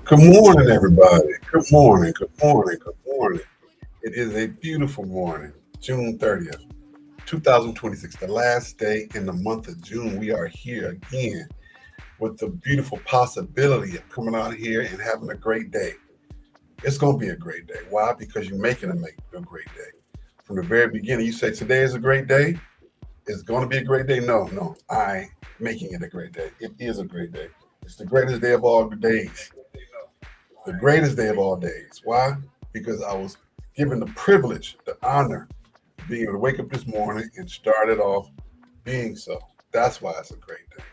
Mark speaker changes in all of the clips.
Speaker 1: Good morning, everybody. Good morning, good morning, good morning. It is a beautiful morning, June 30th, 2026, the last day in the month of June. We are here again with the beautiful possibility of coming out here and having a great day. It's going to be a great day. Why? Because you're making it make a great day. From the very beginning, you say today is a great day. It's going to be a great day. No, I making it a great day. It is a great day. It's the greatest day of all days. The greatest day of all days. Why? Because I was given the privilege, the honor of being able to wake up this morning and start it off being so. That's why it's a great day.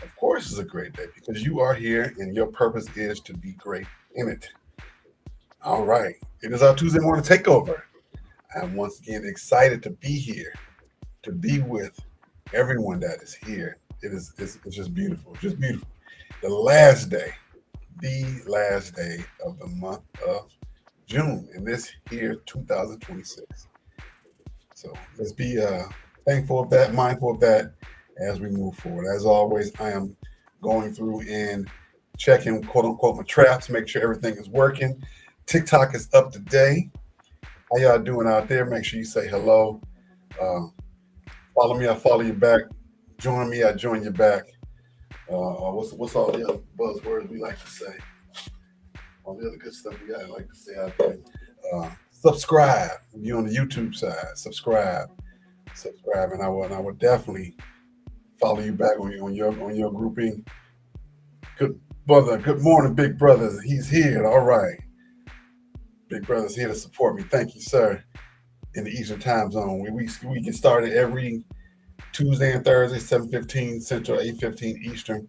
Speaker 1: Of course, it's a great day because you are here and your purpose is to be great in it. All right. It is our Tuesday morning takeover. I'm once again excited to be here, to be with everyone that is here. It's just beautiful, just beautiful. The last day, the last day of the month of June in this year 2026. So let's be thankful of that, mindful of that as we move forward. As always, I am going through and checking quote unquote my traps, make sure everything is working. TikTok is up today. How y'all doing out there? Make sure you say hello. Uh, Follow me, I follow you back. Join me, I join you back. What's all the other buzzwords we like to say? All the other good stuff we got like to say out there. Subscribe. If you're on the YouTube side, subscribe, and I would definitely follow you back on your grouping. Good brother, good morning, big brothers. He's here. All right, big brother's here to support me. Thank you, sir. In the Eastern Time Zone, we get started every Tuesday and Thursday, 7:15 Central, 8:15 Eastern,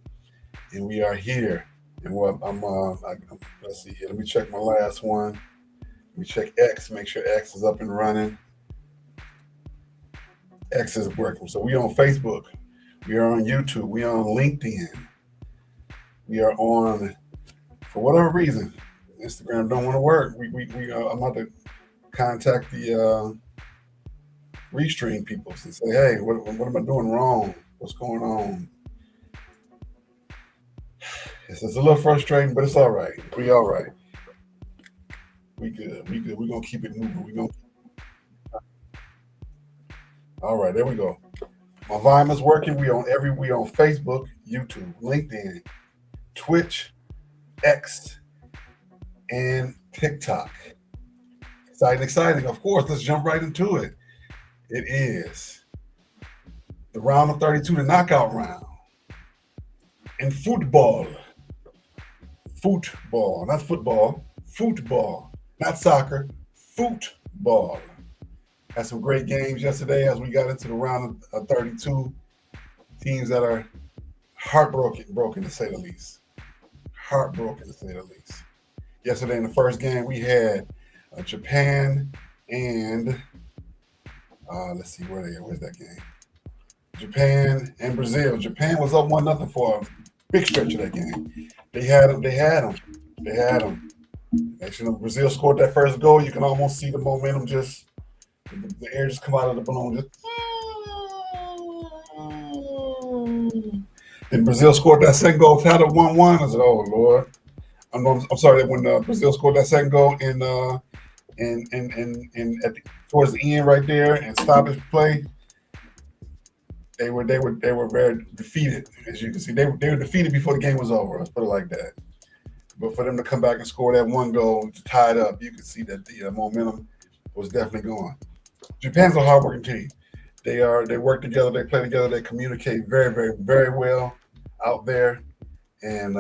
Speaker 1: and we are here. And what let's see here. Let me check my last one. Let me check X, make sure X is up and running. X is working. So we on Facebook, we are on YouTube, we are on LinkedIn, we are on, for whatever reason, Instagram don't want to work. I'm about to contact the restream people and say, hey, what am I doing wrong? What's going on? It's a little frustrating, but it's all right. We all right. We good. We good. We're gonna keep it moving. We gonna All right, there we go. My volume is working. We on Facebook, YouTube, LinkedIn, Twitch, X, and TikTok. Exciting, exciting. Of course, let's jump right into it. It is the round of 32, the knockout round. In football, not football, football, not soccer, football. Had some great games yesterday as we got into the round of 32. Teams that are broken to say the least. Heartbroken to say the least. Yesterday in the first game, we had Japan and let's see where's that game? Japan and Brazil. Japan was up 1-0 for a big stretch of that game. They had them. They had them. They had them. Actually, Brazil scored that first goal. You can almost see the momentum just the air just come out of the balloon. Just then Brazil scored that second goal, tied up 1-1. I said, "Oh Lord." I'm sorry when Brazil scored that second goal towards the end right there and stoppage play. They were very defeated, as you can see. They were defeated before the game was over. Let's put it like that. But for them to come back and score that one goal to tie it up, you can see that the momentum was definitely going. Japan's a hardworking team. They work together, they play together, they communicate very, very, very well out there, and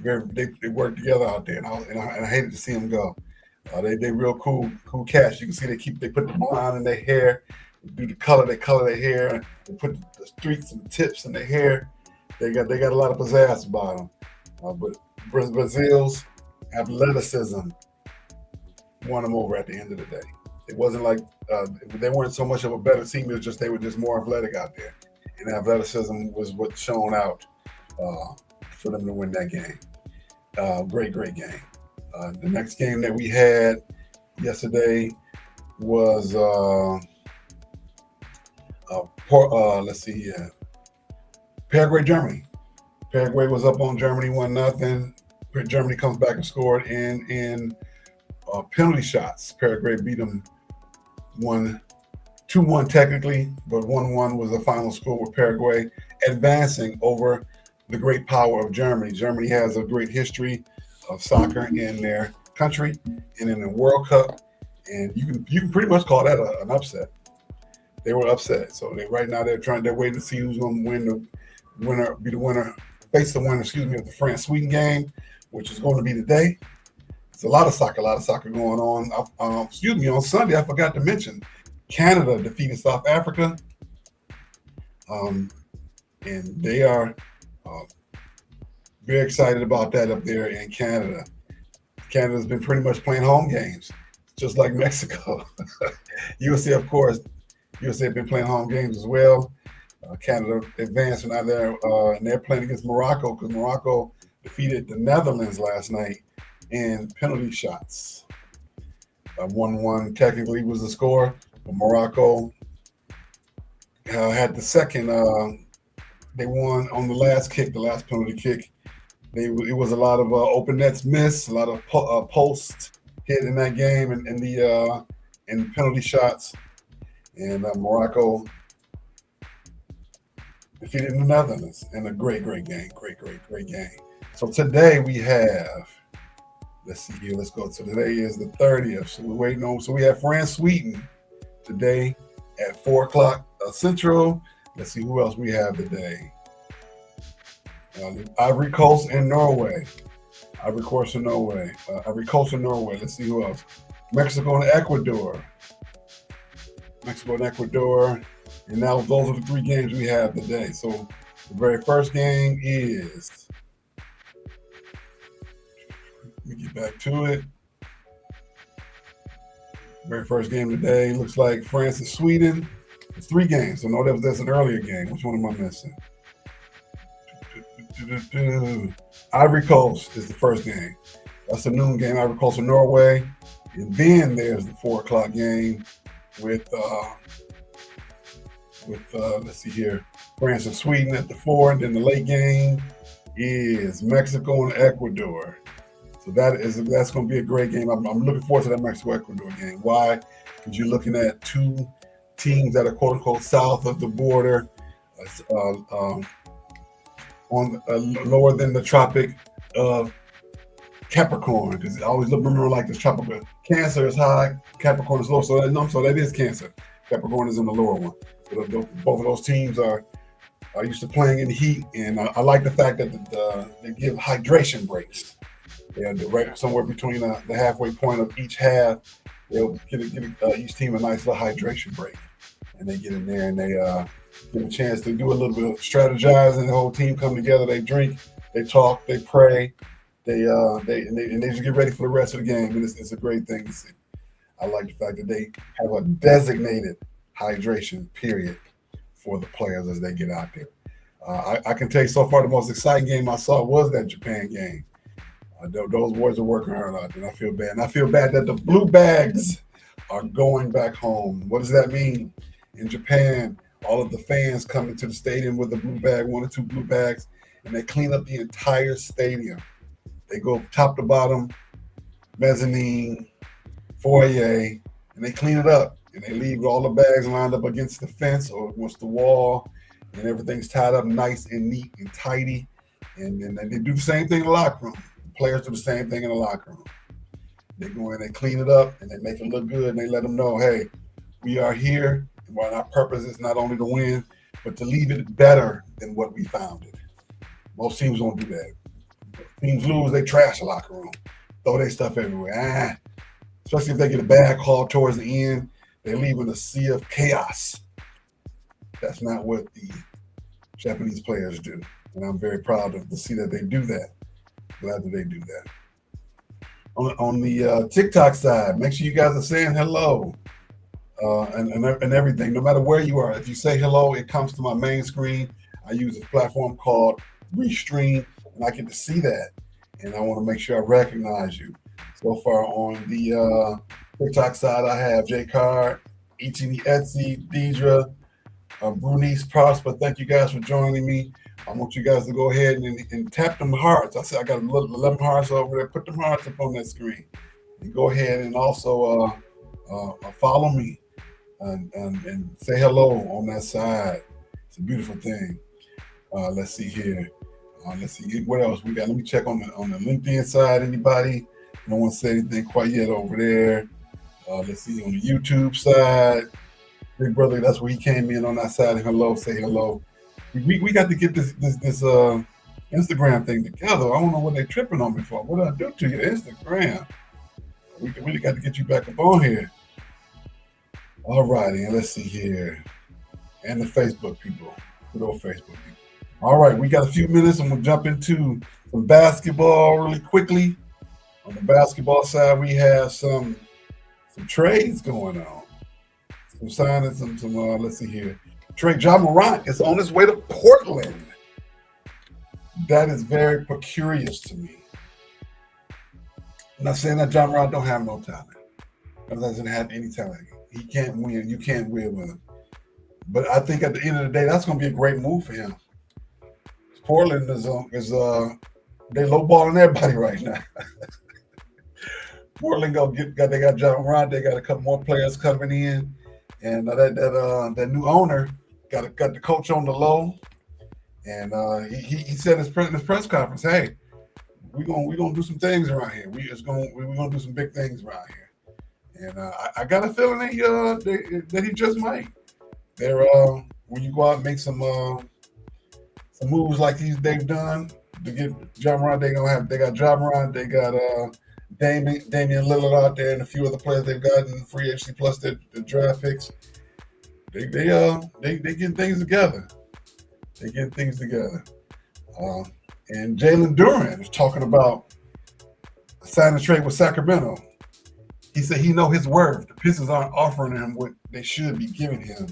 Speaker 1: they work together out there. And I hated to see them go. They real cool cats. You can see they put the blonde in their hair, do they color their hair, they put the streaks and the tips in their hair. They got a lot of pizzazz about them. But Brazil's athleticism won them over at the end of the day. It wasn't like they weren't so much of a better team. It was just they were just more athletic out there, and athleticism was what shone out for them to win that game. Great game. The next game that we had yesterday was let's see here, Paraguay, Germany. Paraguay was up on Germany 1-0. Germany comes back and scored in penalty shots. Paraguay beat them 2-1 technically, but 1-1 was the final score with Paraguay advancing over the great power of Germany. Germany has a great history of soccer in their country and in the World Cup, and you can pretty much call that an upset. They were upset, so right now they're waiting to see who's going to be the winner, face the winner, of the France-Sweden game, which is going to be today. It's a lot of soccer going on. On Sunday, I forgot to mention, Canada defeated South Africa, and they are very excited about that up there in Canada. Canada's been pretty much playing home games, just like Mexico. USA, of course, USA have been playing home games as well. Canada advanced now and they're playing against Morocco because Morocco defeated the Netherlands last night in penalty shots. 1-1 technically was the score, but Morocco had the second. They won on the last penalty kick. It was a lot of open nets miss, a lot of post hit in that game, and in penalty shots. And Morocco defeated the Netherlands in a great game. Great game. So today we have, let's see here, let's go. So today is the 30th. So we're waiting on, so we have France-Sweden today at 4 o'clock Central. Let's see who else we have today. Ivory Coast and Norway. Ivory Coast and Norway. Let's see who else. Mexico and Ecuador. And now those are the 3 games we have today. So the very first game is, let me get back to it. Very first game today looks like France and Sweden. It's 3 games, so no, that's an earlier game. Which one am I missing? Ivory Coast is the first game. That's a noon game, Ivory Coast and Norway. And then there's the 4 o'clock game with let's see here, France and Sweden at the 4. And then the late game is Mexico and Ecuador. So that's going to be a great game. I'm looking forward to that Mexico-Ecuador game. Why? Because you're looking at 2 teams that are quote unquote south of the border, on lower than the Tropic of Capricorn. Because I always remember like this tropical Cancer is high, Capricorn is low. So that is Cancer. Capricorn is in the lower one. So both of those teams are used to playing in the heat, and I like the fact that they give hydration breaks. They're right somewhere between the halfway point of each half. They'll give each team a nice little hydration break, and they get in there and they get a chance to do a little bit of strategizing. The whole team come together. They drink, they talk, they pray, they just get ready for the rest of the game. And it's a great thing to see. I like the fact that they have a designated hydration period for the players as they get out there. I can tell you so far the most exciting game I saw was that Japan game. Those boys are working hard out there, and I feel bad. And I feel bad that the Blue Bags are going back home. What does that mean? In Japan, all of the fans come into the stadium with a blue bag, 1 or 2 blue bags, and they clean up the entire stadium. They go top to bottom, mezzanine, foyer, and they clean it up. And they leave all the bags lined up against the fence or against the wall, and everything's tied up nice and neat and tidy. And then they do the same thing in the locker room. Players do the same thing in the locker room. They go in, they clean it up, and they make it look good, and they let them know, hey, we are here, and while our purpose is not only to win, but to leave it better than what we found it. Most teams don't do that. Teams lose, they trash the locker room, throw their stuff everywhere. Especially if they get a bad call towards the end, they leave in a sea of chaos. That's not what the Japanese players do, and I'm very proud to see that they do that. Glad that they do that. On the TikTok side, make sure you guys are saying hello and everything. No matter where you are, if you say hello, it comes to my main screen. I use a platform called Restream, and I get to see that. And I want to make sure I recognize you. So far on the TikTok side, I have J Card, Ichini Etsy, Deidre, Brunice Prosper. Thank you guys for joining me. I want you guys to go ahead and tap them hearts. I said I got 11 hearts over there. Put them hearts up on that screen. And go ahead and also follow me and say hello on that side. It's a beautiful thing. Let's see here. Let's see what else we got. Let me check on the LinkedIn side. Anybody? No one said anything quite yet over there. Let's see on the YouTube side. Big brother, that's where he came in on that side. Hello, say hello. We got to get this Instagram thing together. I don't know what they're tripping on me for. What did I do to your Instagram? We really got to get you back up on here. All righty, and let's see here. And the Facebook people. Good old Facebook people. All right, we got a few minutes and we'll jump into some basketball really quickly. On the basketball side, we have some trades going on. Some signings, let's see here. Trade Ja Morant is on his way to Portland. That is very peculiar to me. I'm not saying that Ja Morant don't have no talent. He doesn't have any talent. He can't win. You can't win with him. But I think at the end of the day, that's going to be a great move for him. Portland is they lowballing everybody right now. Portland they got Ja Morant. They got a couple more players coming in, and that new owner got the coach on the low, and he said in his press conference, "Hey, we're gonna do some things around here. We're gonna do some big things around here." And I got a feeling that he just might. They're when you go out and make some moves like they've done to get Ja Morant, they got Ja Morant, they got Damian Lillard out there, and a few other players they've gotten free agency plus the draft picks. They getting things together. They getting things together. And Jalen Duran is talking about signing a trade with Sacramento. He said he know his worth. The Pistons aren't offering him what they should be giving him.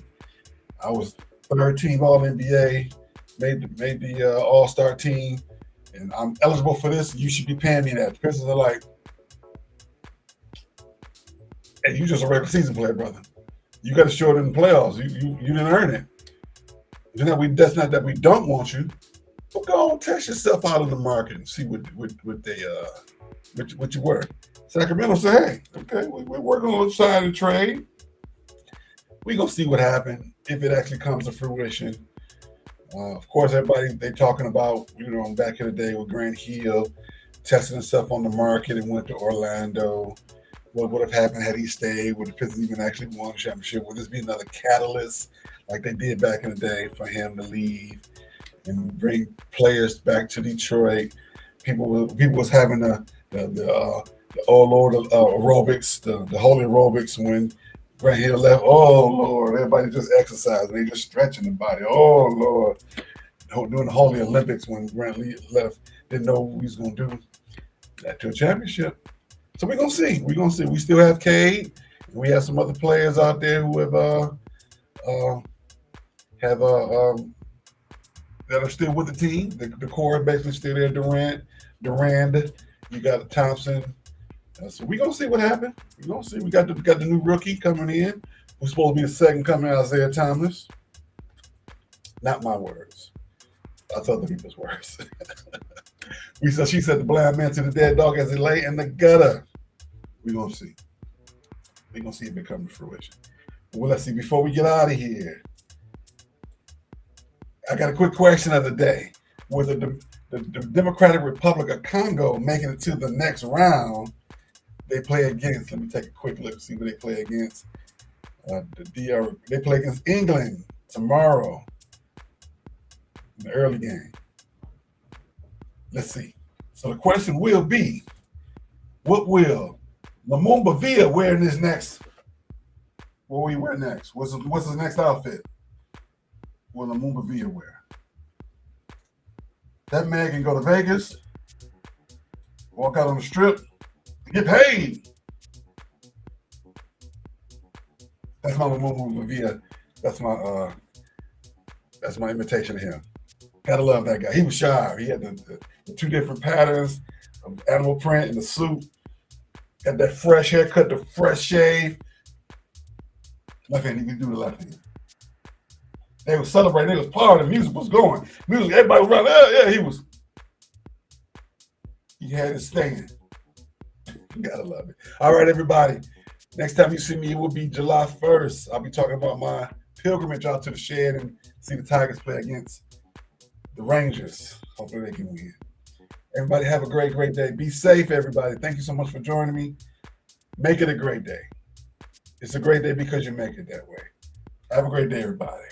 Speaker 1: I was third team All NBA, made the All-Star team, and I'm eligible for this. You should be paying me that. The Pistons are like, hey, you just a regular season player, brother. You got to show it in the playoffs. You didn't earn it. That's not that we don't want you. But go on, test yourself out of the market and see what you were. Sacramento said, hey, okay, we're working on the side of the trade. We're going to see what happens if it actually comes to fruition. Of course, everybody, they talking about, back in the day with Grant Hill testing himself on the market and went to Orlando. What would have happened had he stayed? Would the Pistons even actually won the championship? Would this be another catalyst like they did back in the day for him to leave and bring players back to Detroit? People was having the oh Lord aerobics, the holy aerobics when Grant Hill left. Oh Lord, everybody just exercising. They just stretching the body. Oh Lord, doing the holy Olympics when Grant Lee left, didn't know what he was going to do. That to a championship. So we're gonna see. We're gonna see. We still have Cade. We have some other players out there who that are still with the team. The core is basically still there. Durand. You got Thompson. So we're gonna see what happens. We're gonna see. We got the new rookie coming in. Who's supposed to be the second coming, Isaiah Thomas. Not my words. That's other people's words. She said the blind man to the dead dog as he lay in the gutter. We're gonna see. We're gonna see if it comes to fruition. Well, let's see. Before we get out of here, I got a quick question of the day. With the Democratic Republic of Congo making it to the next round, they play against. Let me take a quick look and see who they play against. They play against England tomorrow in the early game. Let's see. So the question will be, what will Lumumba Villa wear in his next? What will he wear next? What's his next outfit? What will Lumumba Villa wear? That man can go to Vegas, walk out on the strip, and get paid. That's my Lumumba Villa. That's my invitation to him. Gotta love that guy. He was sharp. He had the two different patterns of animal print in the suit. Got that fresh haircut, the fresh shave. Left hand, he can do the left hand. They were celebrating. They was partying. The music was going. Music. Everybody was running. Yeah, he was. He had his stand. You gotta love it. All right, everybody. Next time you see me, it will be July 1st. I'll be talking about my pilgrimage out to the shed and see the Tigers play against the Rangers. Hopefully they can win. Everybody have a great, great day. Be safe, everybody. Thank you so much for joining me. Make it a great day. It's a great day because you make it that way. Have a great day, everybody.